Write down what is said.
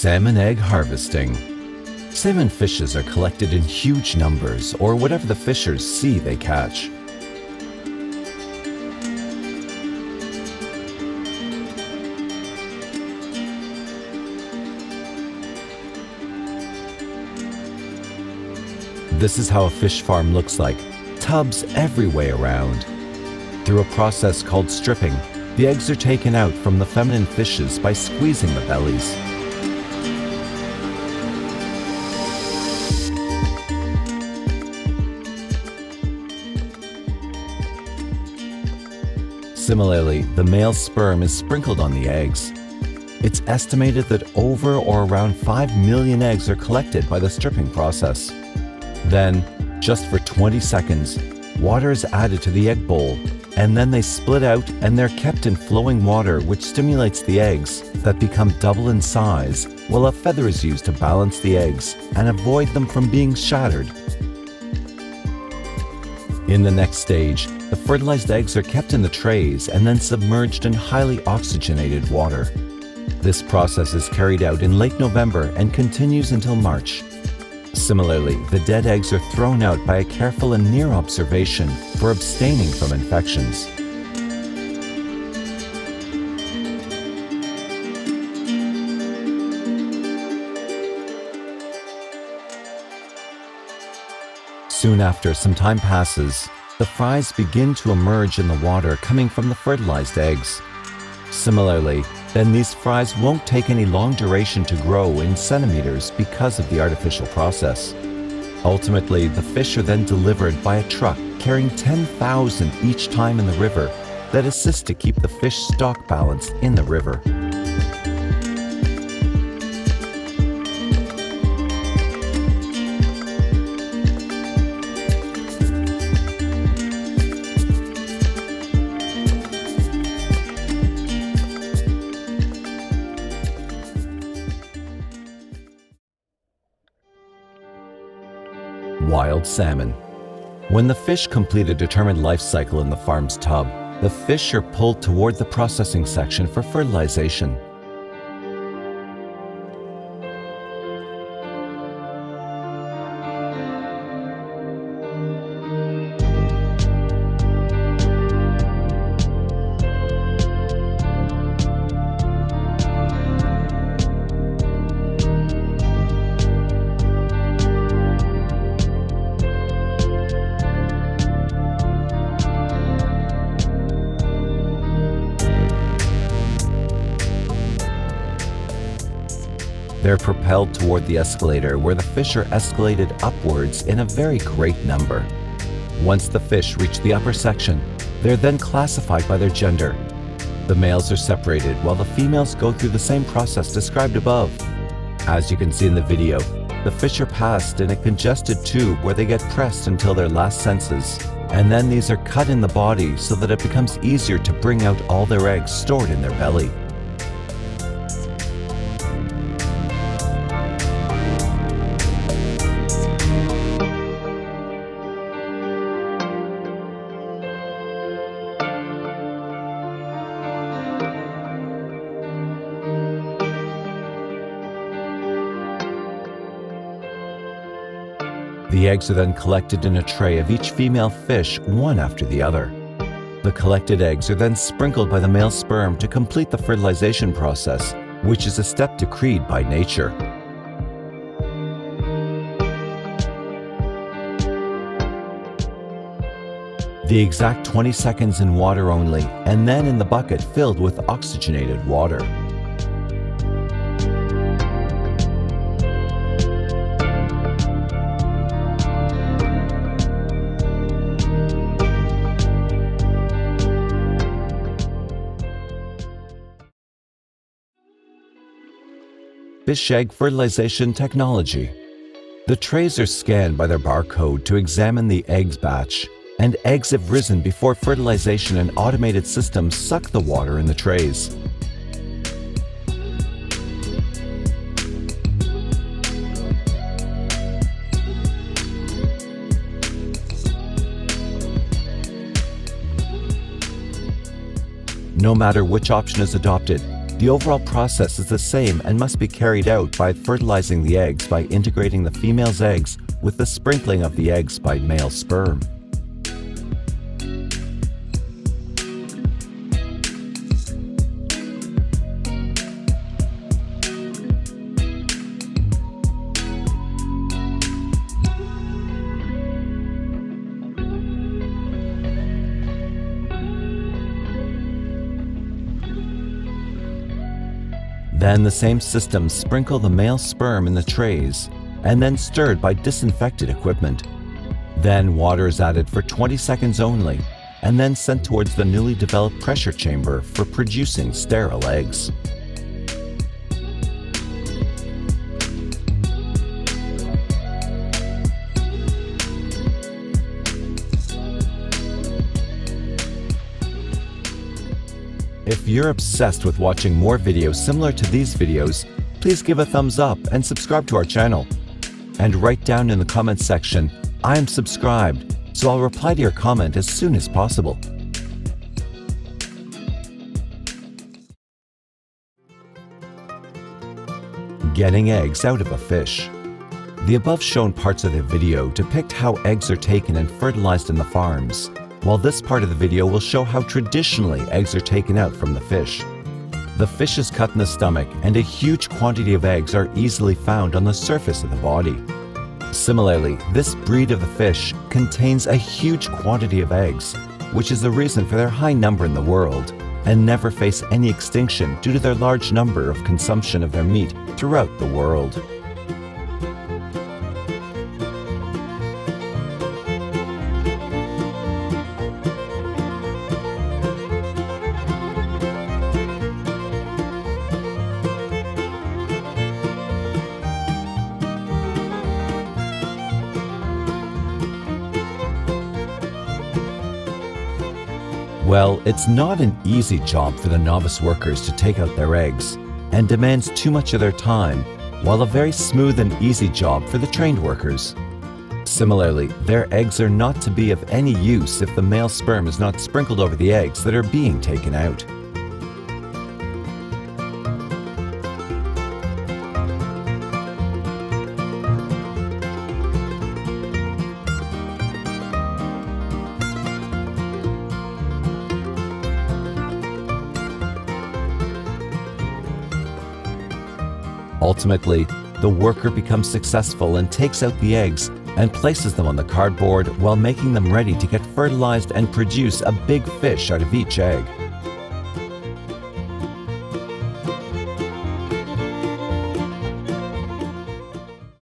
Salmon egg harvesting. Salmon fishes are collected in huge numbers, or whatever the fishers see they catch. This is how a fish farm looks like, tubs every way around. Through a process called stripping, the eggs are taken out from the feminine fishes by squeezing the bellies. Similarly, the male sperm is sprinkled on the eggs. It's estimated that over or around 5 million eggs are collected by the stripping process. Then, just for 20 seconds, water is added to the egg bowl, and then they split out and they're kept in flowing water, which stimulates the eggs that become double in size, while a feather is used to balance the eggs and avoid them from being shattered. In the next stage, the fertilized eggs are kept in the trays and then submerged in highly oxygenated water. This process is carried out in late November and continues until March. Similarly, the dead eggs are thrown out by a careful and near observation for abstaining from infections. Soon after some time passes, the fries begin to emerge in the water coming from the fertilized eggs. Similarly, then these fries won't take any long duration to grow in centimeters because of the artificial process. Ultimately, the fish are then delivered by a truck carrying 10,000 each time in the river that assists to keep the fish stock balanced in the river. Wild salmon. When the fish complete a determined life cycle in the farm's tub, the fish are pulled toward the processing section for fertilization. They're propelled toward the escalator, where the fish are escalated upwards in a very great number. Once the fish reach the upper section, they're then classified by their gender. The males are separated while the females go through the same process described above. As you can see in the video, the fish are passed in a congested tube where they get pressed until their last senses, and then these are cut in the body so that it becomes easier to bring out all their eggs stored in their belly. The eggs are then collected in a tray of each female fish, one after the other. The collected eggs are then sprinkled by the male sperm to complete the fertilization process, which is a step decreed by nature. The exact 20 seconds in water only, and then in the bucket filled with oxygenated water. Fish egg fertilization technology. The trays are scanned by their barcode to examine the eggs batch, and eggs have risen before fertilization, and automated systems suck the water in the trays. No matter which option is adopted, The overall process is the same and must be carried out by fertilizing the eggs by integrating the female's eggs with the sprinkling of the eggs by male sperm. Then the same system sprinkle the male sperm in the trays and then stirred by disinfected equipment. Then water is added for 20 seconds only and then sent towards the newly developed pressure chamber for producing sterile eggs. If you're obsessed with watching more videos similar to these videos, please give a thumbs up and subscribe to our channel. And write down in the comments section, "I am subscribed," so I'll reply to your comment as soon as possible. Getting eggs out of a fish. The above shown parts of the video depict how eggs are taken and fertilized in the farms, while this part of the video will show how traditionally eggs are taken out from the fish. The fish is cut in the stomach and a huge quantity of eggs are easily found on the surface of the body. Similarly, this breed of the fish contains a huge quantity of eggs, which is the reason for their high number in the world, and never face any extinction due to their large number of consumption of their meat throughout the world. Well, it's not an easy job for the novice workers to take out their eggs, and demands too much of their time, while a very smooth and easy job for the trained workers. Similarly, their eggs are not to be of any use if the male sperm is not sprinkled over the eggs that are being taken out. Ultimately, the worker becomes successful and takes out the eggs and places them on the cardboard while making them ready to get fertilized and produce a big fish out of each egg.